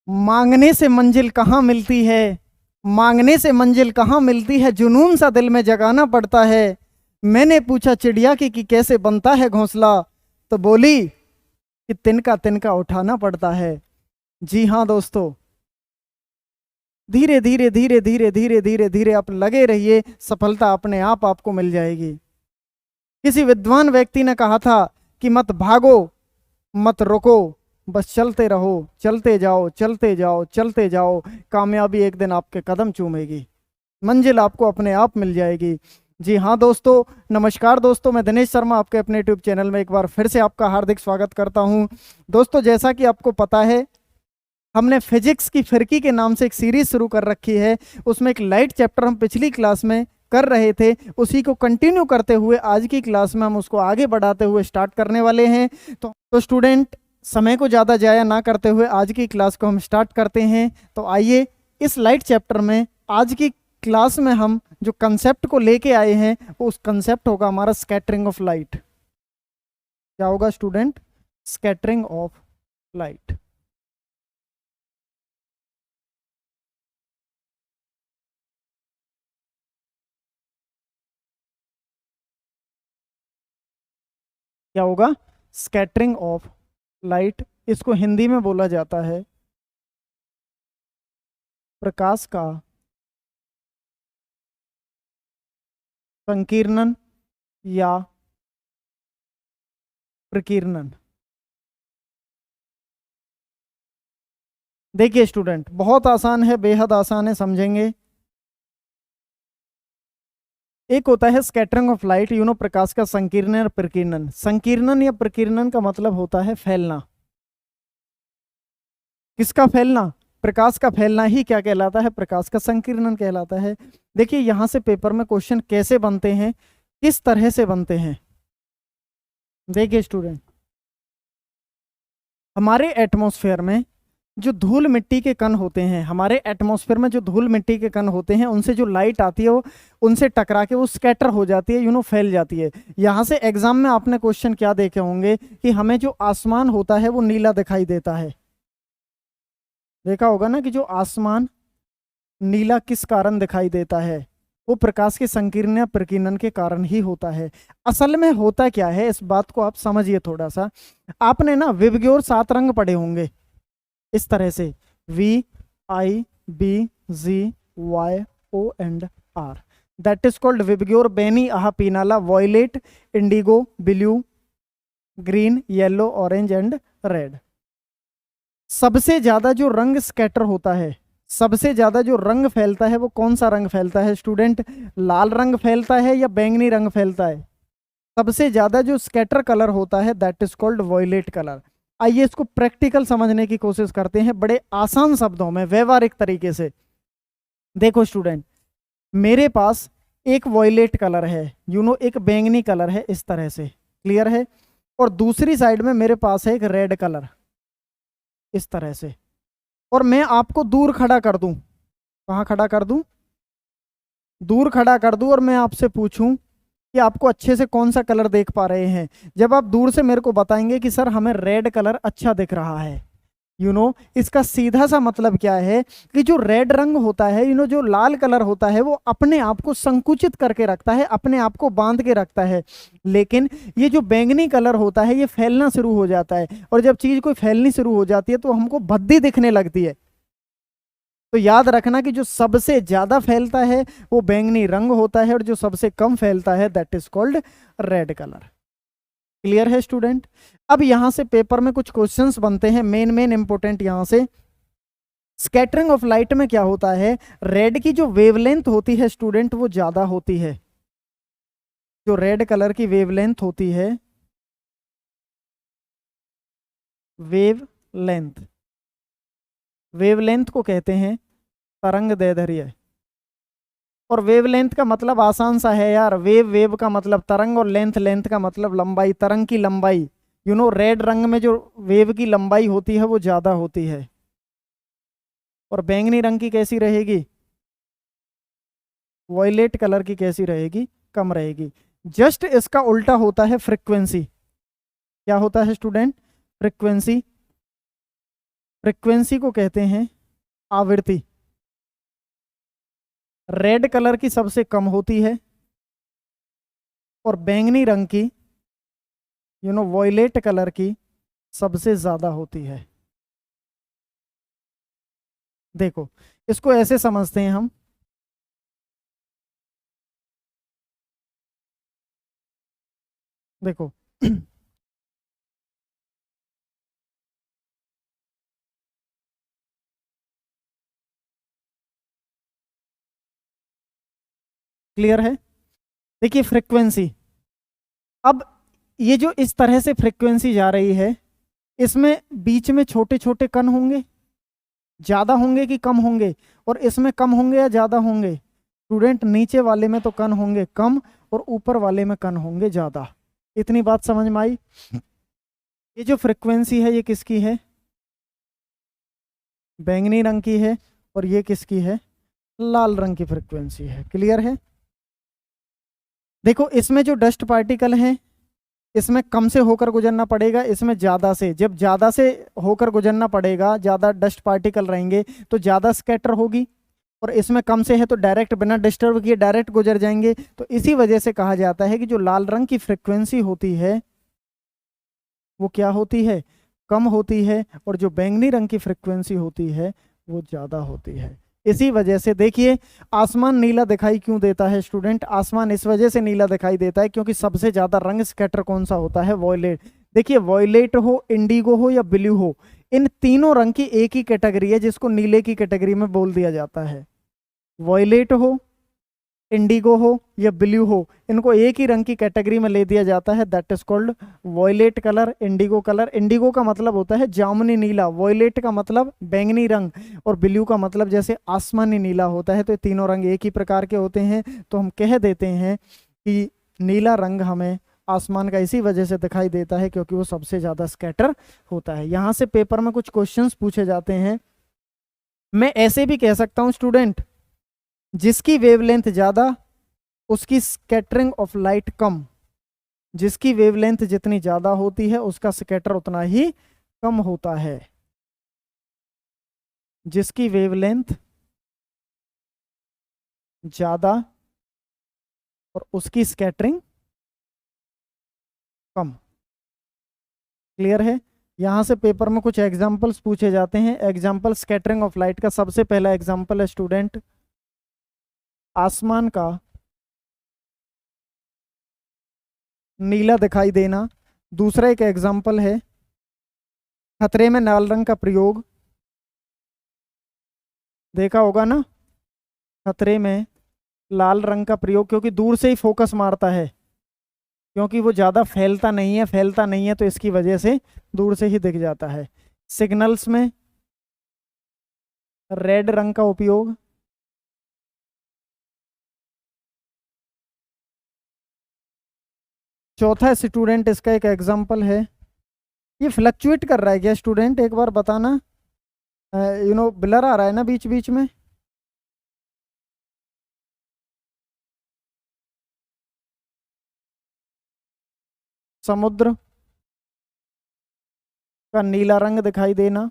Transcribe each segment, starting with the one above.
मांगने से मंजिल कहाँ मिलती है, मांगने से मंजिल कहाँ मिलती है, जुनून सा दिल में जगाना पड़ता है। मैंने पूछा चिड़िया कि कैसे बनता है घोंसला, तो बोली कि तिनका तिनका उठाना पड़ता है। जी हाँ दोस्तों, धीरे धीरे धीरे धीरे धीरे धीरे धीरे आप लगे रहिए, सफलता अपने आप आपको मिल जाएगी। किसी विद्वान व्यक्ति ने कहा था कि मत भागो, मत रुको, बस चलते रहो, चलते जाओ चलते जाओ चलते जाओ, कामयाबी एक दिन आपके कदम चूमेगी, मंजिल आपको अपने आप मिल जाएगी। जी हाँ दोस्तों, नमस्कार दोस्तों, मैं दिनेश शर्मा आपके अपने यूट्यूब चैनल में एक बार फिर से आपका हार्दिक स्वागत करता हूँ। दोस्तों, जैसा कि आपको पता है, हमने फिजिक्स की फिरकी के नाम से एक सीरीज शुरू कर रखी है। उसमें एक लाइट चैप्टर हम पिछली क्लास में कर रहे थे, उसी को कंटिन्यू करते हुए आज की क्लास में हम उसको आगे बढ़ाते हुए स्टार्ट करने वाले हैं। तो स्टूडेंट, समय को ज़्यादा जाया ना करते हुए आज की क्लास को हम स्टार्ट करते हैं। तो आइए, इस लाइट चैप्टर में आज की क्लास में हम जो कंसेप्ट को लेके आए हैं, वो उस कंसेप्ट होगा हमारा स्कैटरिंग ऑफ लाइट। क्या होगा स्टूडेंट? Scattering of light. क्या होगा? Scattering of light. इसको हिंदी में बोला जाता है प्रकाश का संकीर्णन या प्रकीर्णन। देखिए स्टूडेंट, बहुत आसान है, बेहद आसान है, समझेंगे। एक होता है स्कैटरिंग ऑफ लाइट, प्रकाश का संकीर्णन और प्रकीर्णन। संकीर्णन या प्रकीर्णन का मतलब होता है फैलना। किसका फैलना? प्रकाश का फैलना ही क्या कहलाता है? प्रकाश का संकीर्णन कहलाता है। देखिए, यहां से पेपर में क्वेश्चन कैसे बनते हैं, किस तरह से बनते हैं। देखिए स्टूडेंट, हमारे एटमॉस्फेयर में जो धूल मिट्टी के कण होते हैं, हमारे एटमॉस्फेयर में जो धूल मिट्टी के कण होते हैं, उनसे जो लाइट आती है वो उनसे टकरा के वो स्कैटर हो जाती है, फैल जाती है। यहाँ से एग्जाम में आपने क्वेश्चन क्या देखे होंगे कि हमें जो आसमान होता है वो नीला दिखाई देता है। देखा होगा ना कि जो आसमान नीला किस कारण दिखाई देता है? वो प्रकाश के संकीर्ण या प्रकीर्णन के कारण ही होता है। असल में होता क्या है, इस बात को आप समझिए थोड़ा सा। आपने ना विबग्योर 7 रंग पढ़े होंगे इस तरह से, VIBGYOR, that is called VIBGYOR. बेनी, आहा, पीनाला, violet, indigo, blue, green, yellow, orange and red. सबसे ज्यादा जो रंग स्कैटर होता है, सबसे ज्यादा जो रंग फैलता है, वो कौन सा रंग फैलता है स्टूडेंट? लाल रंग फैलता है या बैंगनी रंग फैलता है? सबसे ज्यादा जो स्कैटर कलर होता है that is called violet colour. आइए इसको प्रैक्टिकल समझने की कोशिश करते हैं, बड़े आसान शब्दों में, व्यवहारिक तरीके से। देखो स्टूडेंट, मेरे पास एक वॉयलेट कलर है, एक बैंगनी कलर है, इस तरह से, क्लियर है? और दूसरी साइड में मेरे पास है एक रेड कलर, इस तरह से। और मैं आपको दूर खड़ा कर दूं, कहाँ खड़ा कर दूं? दूर खड़ा कर दूं, और मैं आपसे पूछूं कि आपको अच्छे से कौन सा कलर देख पा रहे हैं। जब आप दूर से मेरे को बताएंगे कि सर हमें रेड कलर अच्छा दिख रहा है, इसका सीधा सा मतलब क्या है कि जो रेड रंग होता है, जो लाल कलर होता है, वो अपने आप को संकुचित करके रखता है, अपने आप को बांध के रखता है। लेकिन ये जो बैंगनी कलर होता है, ये फैलना शुरू हो जाता है, और जब चीज कोई फैलनी शुरू हो जाती है तो हमको भद्दी दिखने लगती है। तो याद रखना कि जो सबसे ज्यादा फैलता है वो बैंगनी रंग होता है, और जो सबसे कम फैलता है that is called red colour. Clear है स्टूडेंट? अब यहां से पेपर में कुछ क्वेश्चंस बनते हैं, मेन इंपोर्टेंट। यहां से स्कैटरिंग ऑफ लाइट में क्या होता है, रेड की जो वेवलेंथ होती है स्टूडेंट, वो ज्यादा होती है। जो रेड कलर की वेवलेंथ होती है, वेवलेंथ, वेवलेंथ को कहते हैं तरंग दैर्ध्य। और वेवलेंथ का मतलब आसान सा है यार, वेव का मतलब तरंग, और लेंथ का मतलब लंबाई, तरंग की लंबाई। रेड रंग में जो वेव की लंबाई होती है वो ज्यादा होती है, और बैंगनी रंग की कैसी रहेगी? वॉयलेट कलर की कैसी रहेगी? कम रहेगी। जस्ट इसका उल्टा होता है फ्रीक्वेंसी। क्या होता है स्टूडेंट? फ्रीक्वेंसी। फ्रिक्वेंसी को कहते हैं आवृत्ति। रेड कलर की सबसे कम होती है और बैंगनी रंग की वॉयलेट कलर की सबसे ज्यादा होती है। देखो, इसको ऐसे समझते हैं हम, देखो क्लियर है? देखिए फ्रीक्वेंसी, अब ये जो इस तरह से फ्रीक्वेंसी जा रही है, इसमें बीच में छोटे छोटे कण होंगे, ज्यादा होंगे कि कम होंगे? और इसमें कम होंगे या ज्यादा होंगे? स्टूडेंट, नीचे वाले में तो कण होंगे कम और ऊपर वाले में कण होंगे ज्यादा। इतनी बात समझ में आई? ये जो फ्रीक्वेंसी है ये किसकी है? बैंगनी रंग की है। और ये किसकी है? लाल रंग की फ्रीक्वेंसी है। क्लियर है? देखो, इसमें जो डस्ट पार्टिकल हैं, इसमें कम से होकर गुजरना पड़ेगा, इसमें ज़्यादा से। जब ज़्यादा से होकर गुजरना पड़ेगा, ज़्यादा डस्ट पार्टिकल रहेंगे तो ज़्यादा स्कैटर होगी, और इसमें कम से है तो डायरेक्ट बिना डिस्टर्ब किए डायरेक्ट गुजर जाएंगे। तो इसी वजह से कहा जाता है कि जो लाल रंग की फ्रिक्वेंसी होती है वो क्या होती है? कम होती है, और जो बैंगनी रंग की फ्रिक्वेंसी होती है वो ज़्यादा होती है। इसी वजह से देखिए, आसमान नीला दिखाई क्यों देता है स्टूडेंट? आसमान इस वजह से नीला दिखाई देता है क्योंकि सबसे ज्यादा रंग स्कैटर कौन सा होता है? वॉयलेट। देखिए, वॉयलेट हो, इंडिगो हो या ब्लू हो, इन तीनों रंग की एक ही कैटेगरी है जिसको नीले की कैटेगरी में बोल दिया जाता है। वॉयलेट हो, इंडिगो हो या ब्लू हो, इनको एक ही रंग की कैटेगरी में ले दिया जाता है, that is called violet colour, indigo colour. Indigo का मतलब होता है जामुनी नीला, वॉयलेट का मतलब बैंगनी रंग, और ब्लू का मतलब जैसे आसमानी नीला होता है। तो ये तीनों रंग एक ही प्रकार के होते हैं। तो हम कह देते हैं कि नीला रंग हमें आसमान का इसी वजह से दिखाई देता है क्योंकि वो सबसे ज्यादा स्कैटर होता है। यहां से पेपर में कुछ क्वेश्चंस पूछे जाते हैं। मैं ऐसे भी कह सकता हूं स्टूडेंट, जिसकी वेवलेंथ ज्यादा उसकी स्कैटरिंग ऑफ लाइट कम। जिसकी वेवलेंथ जितनी ज्यादा होती है उसका स्कैटर उतना ही कम होता है। जिसकी वेवलेंथ ज्यादा और उसकी स्कैटरिंग कम। क्लियर है? यहां से पेपर में कुछ एग्जांपल्स पूछे जाते हैं। एग्जांपल स्कैटरिंग ऑफ लाइट का सबसे पहला एग्जांपल है स्टूडेंट, आसमान का नीला दिखाई देना। दूसरा एक एग्जांपल है खतरे में लाल रंग का प्रयोग। देखा होगा ना, खतरे में लाल रंग का प्रयोग, क्योंकि दूर से ही फोकस मारता है, क्योंकि वो ज़्यादा फैलता नहीं है तो इसकी वजह से दूर से ही दिख जाता है। सिग्नल्स में रेड रंग का उपयोग। चौथा स्टूडेंट, इसका एक एग्जांपल है, ये फ्लक्चुएट कर रहा है क्या स्टूडेंट? एक बार बताना। ब्लर आ रहा है ना बीच बीच में? समुद्र का नीला रंग दिखाई देना।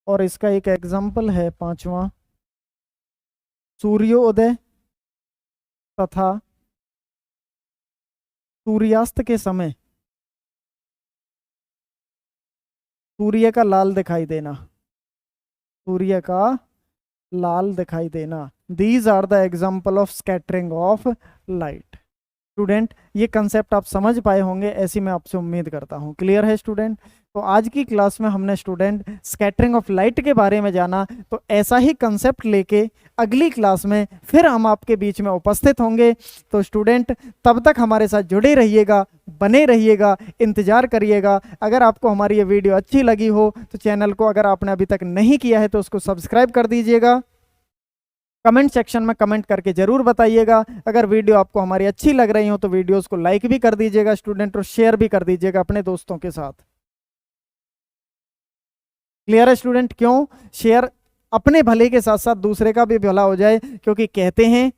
और इसका एक एग्जांपल है पांचवा, सूर्योदय तथा सूर्यास्त के समय सूर्य का लाल दिखाई देना। सूर्य का लाल दिखाई देना। These are the example of scattering of light. Student, ये कंसेप्ट आप समझ पाए होंगे, ऐसी मैं आपसे उम्मीद करता हूँ। क्लियर है स्टूडेंट? तो आज की क्लास में हमने स्टूडेंट स्कैटरिंग ऑफ लाइट के बारे में जाना। तो ऐसा ही कंसेप्ट लेके अगली क्लास में फिर हम आपके बीच में उपस्थित होंगे। तो स्टूडेंट, तब तक हमारे साथ जुड़े रहिएगा, बने रहिएगा, इंतजार करिएगा। अगर आपको हमारी ये वीडियो अच्छी लगी हो तो चैनल को अगर आपने अभी तक नहीं किया है तो उसको सब्सक्राइब कर दीजिएगा। कमेंट सेक्शन में कमेंट करके जरूर बताइएगा। अगर वीडियो आपको हमारी अच्छी लग रही हो तो वीडियोस को लाइक भी कर दीजिएगा स्टूडेंट, और शेयर भी कर दीजिएगा अपने दोस्तों के साथ। क्लियर है स्टूडेंट? क्यों? शेयर अपने भले के साथ साथ दूसरे का भी भला हो जाए, क्योंकि कहते हैं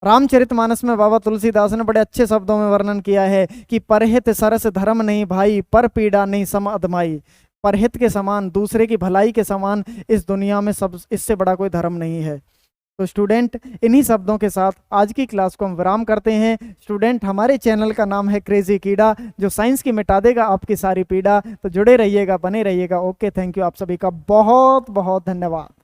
रामचरितमानस में बाबा तुलसीदास ने बड़े अच्छे शब्दों में वर्णन किया है कि परहित सरस धर्म नहीं भाई, पर पीड़ा नहीं सम अधमाई। परहित के समान, दूसरे की भलाई के समान इस दुनिया में सब इससे बड़ा कोई धर्म नहीं है। तो स्टूडेंट, इन्हीं शब्दों के साथ आज की क्लास को हम विराम करते हैं। स्टूडेंट, हमारे चैनल का नाम है क्रेजी कीड़ा, जो साइंस की मिटा देगा आपकी सारी पीड़ा। तो जुड़े रहिएगा, बने रहिएगा। ओके, थैंक यू, आप सभी का बहुत बहुत धन्यवाद।